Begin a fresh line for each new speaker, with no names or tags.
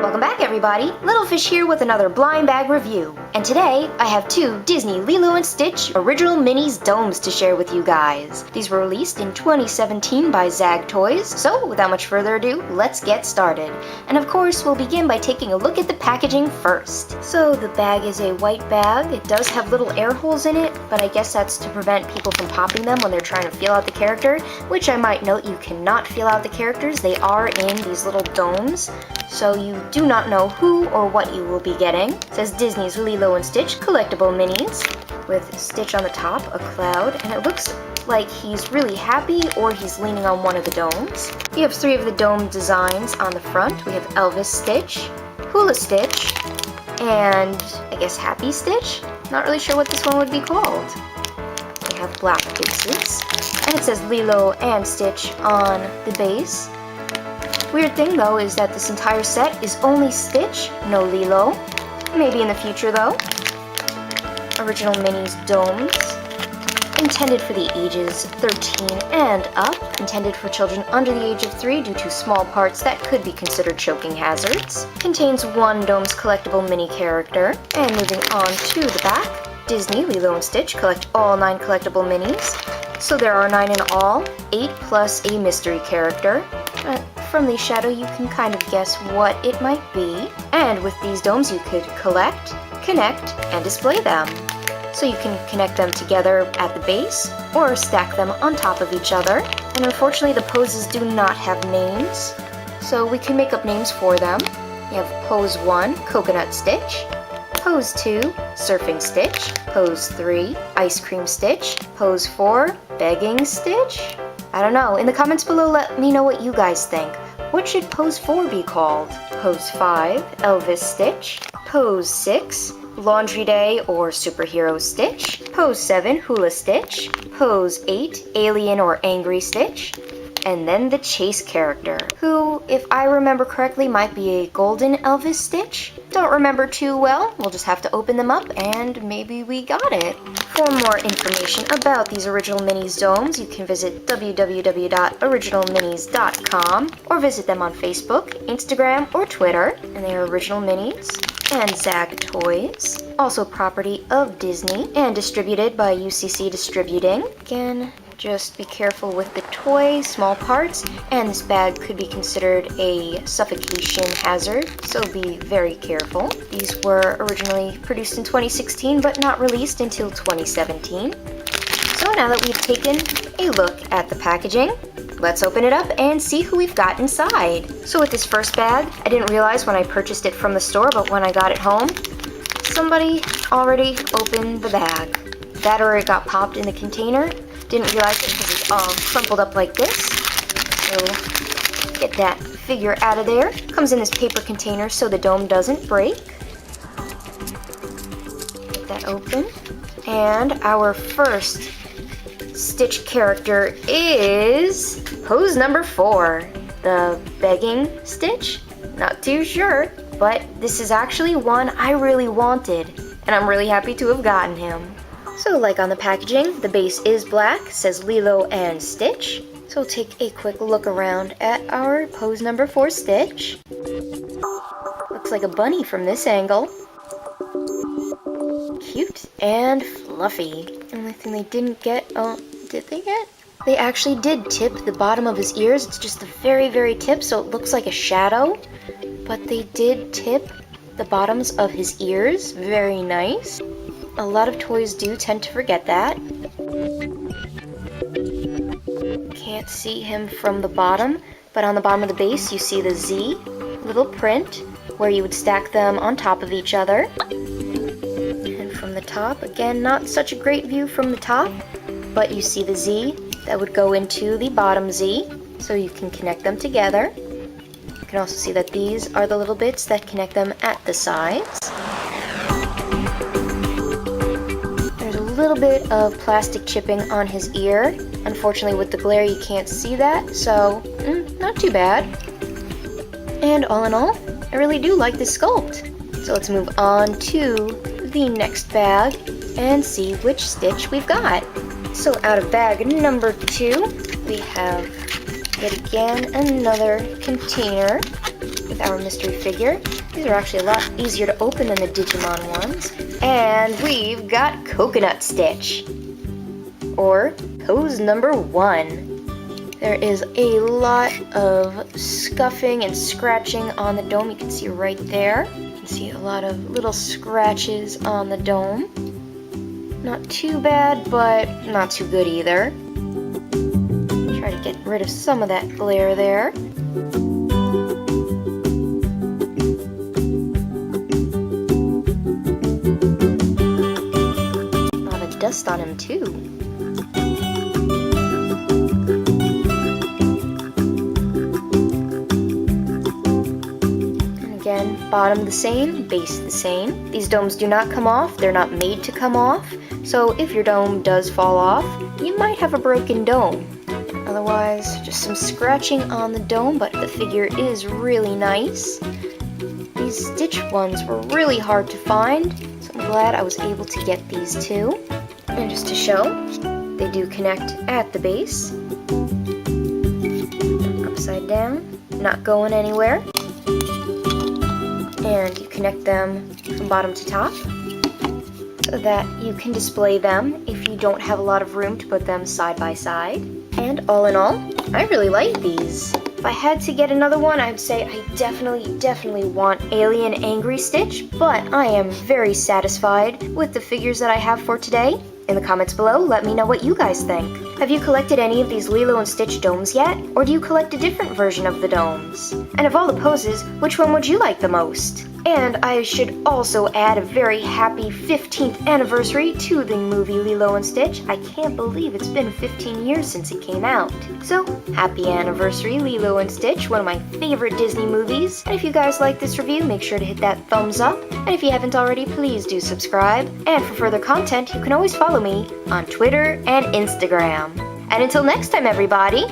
Welcome back, everybody! Little Fish here with another blind bag review. And today, I have two Disney Lilo and Stitch original minis domes to share with you guys. These were released in 2017 by ZagToys, so without much further ado, let's get started. And of course, we'll begin by taking a look at the packaging first. So the bag is a white bag. It does have little air holes in it, but I guess that's to prevent people from popping them when they're trying to feel out the character, which I might note you cannot feel out the characters. They are in these little domes, so you do not know who or what you will be getting. It says Disney's Lilo and Stitch collectible minis with Stitch on the top, a cloud, and it looks like he's really happy or he's leaning on one of the domes. We have three of the dome designs on the front. We have Elvis Stitch, Hula Stitch, and I guess Happy Stitch? Not really sure what this one would be called. They have black bases, and it says Lilo and Stitch on the base. Weird thing though is that this entire set is only Stitch, no Lilo. Maybe in the future though. Original minis domes. Intended for the ages 13 and up. Intended for children under the age of 3 due to small parts that could be considered choking hazards. Contains one dome's collectible mini character. And moving on to the back, Disney Lilo and Stitch collect all 9 collectible minis. So there are 9 in all, 8 plus a mystery character. From the shadow you can kind of guess what it might be. And with these domes you could collect, connect, and display them. So you can connect them together at the base, or stack them on top of each other. And unfortunately the poses do not have names, so we can make up names for them. We have Pose 1, Coconut Stitch. Pose 2, Surfing Stitch. Pose 3, Ice Cream Stitch. Pose 4, Begging Stitch? I don't know. In the comments below, let me know what you guys think. What should Pose 4 be called? Pose 5, Elvis Stitch. Pose 6, Laundry Day or Superhero Stitch. Pose 7, Hula Stitch. Pose 8, Alien or Angry Stitch. And then the Chase character, who, if I remember correctly, might be a golden Elvis Stitch. Don't remember too well. We'll just have to open them up and maybe we got it. For more information about these original minis domes, you can visit www.originalminis.com or visit them on Facebook, Instagram, or Twitter. And they are original minis and ZagToys, also property of Disney and distributed by UCC Distributing. Again, just be careful with the toy, small parts, and this bag could be considered a suffocation hazard, so be very careful. These were originally produced in 2016 but not released until 2017. So now that we've taken a look at the packaging, let's open it up and see who we've got inside. So with this first bag, I didn't realize when I purchased it from the store, but when I got it home, somebody already opened the bag. That or it got popped in the container. Didn't realize it because it's all crumpled up like this. So get that figure out of there. Comes in this paper container so the dome doesn't break. Get that open. And our first Stitch character is pose number 4, the Begging Stitch. Not too sure, but this is actually one I really wanted, and I'm really happy to have gotten him. So like on the packaging, the base is black, says Lilo and Stitch. So we'll take a quick look around at our pose number 4 Stitch. Looks like a bunny from this angle. Cute and fluffy. Only thing they didn't get, did they get? They actually did tip the bottom of his ears. It's just the very, very tip, so it looks like a shadow. But they did tip the bottoms of his ears. Very nice. A lot of toys do tend to forget that. Can't see him from the bottom, but on the bottom of the base you see the Z little print where you would stack them on top of each other. And from the top, again, not such a great view from the top, but you see the Z that would go into the bottom Z, so you can connect them together. You can also see that these are the little bits that connect them at the sides. A little bit of plastic chipping on his ear. Unfortunately with the glare you can't see that, so not too bad. And all in all, I really do like this sculpt. So let's move on to the next bag and see which Stitch we've got. So out of bag number 2, we have Yet again, another container with our mystery figure. These are actually a lot easier to open than the Digimon ones. And we've got Coconut Stitch, or pose number 1. There is a lot of scuffing and scratching on the dome. You can see right there. You can see a lot of little scratches on the dome. Not too bad, but not too good either. Try to get rid of some of that glare there. A lot of dust on him too. And again, bottom the same, base the same. These domes do not come off, they're not made to come off. So if your dome does fall off, you might have a broken dome. Otherwise, just some scratching on the dome, but the figure is really nice. These Stitch ones were really hard to find, so I'm glad I was able to get these two. And just to show, they do connect at the base. Upside down, not going anywhere. And you connect them from bottom to top, so that you can display them if you don't have a lot of room to put them side by side. And all in all, I really like these. If I had to get another one, I would say I definitely want Alien Angry Stitch, but I am very satisfied with the figures that I have for today. In the comments below, let me know what you guys think. Have you collected any of these Lilo and Stitch domes yet? Or do you collect a different version of the domes? And of all the poses, which one would you like the most? And I should also add a very happy 15th anniversary to the movie Lilo and Stitch. I can't believe it's been 15 years since it came out. So, happy anniversary Lilo and Stitch, one of my favorite Disney movies. And if you guys like this review, make sure to hit that thumbs up. And if you haven't already, please do subscribe. And for further content, you can always follow me on Twitter and Instagram. And until next time, everybody,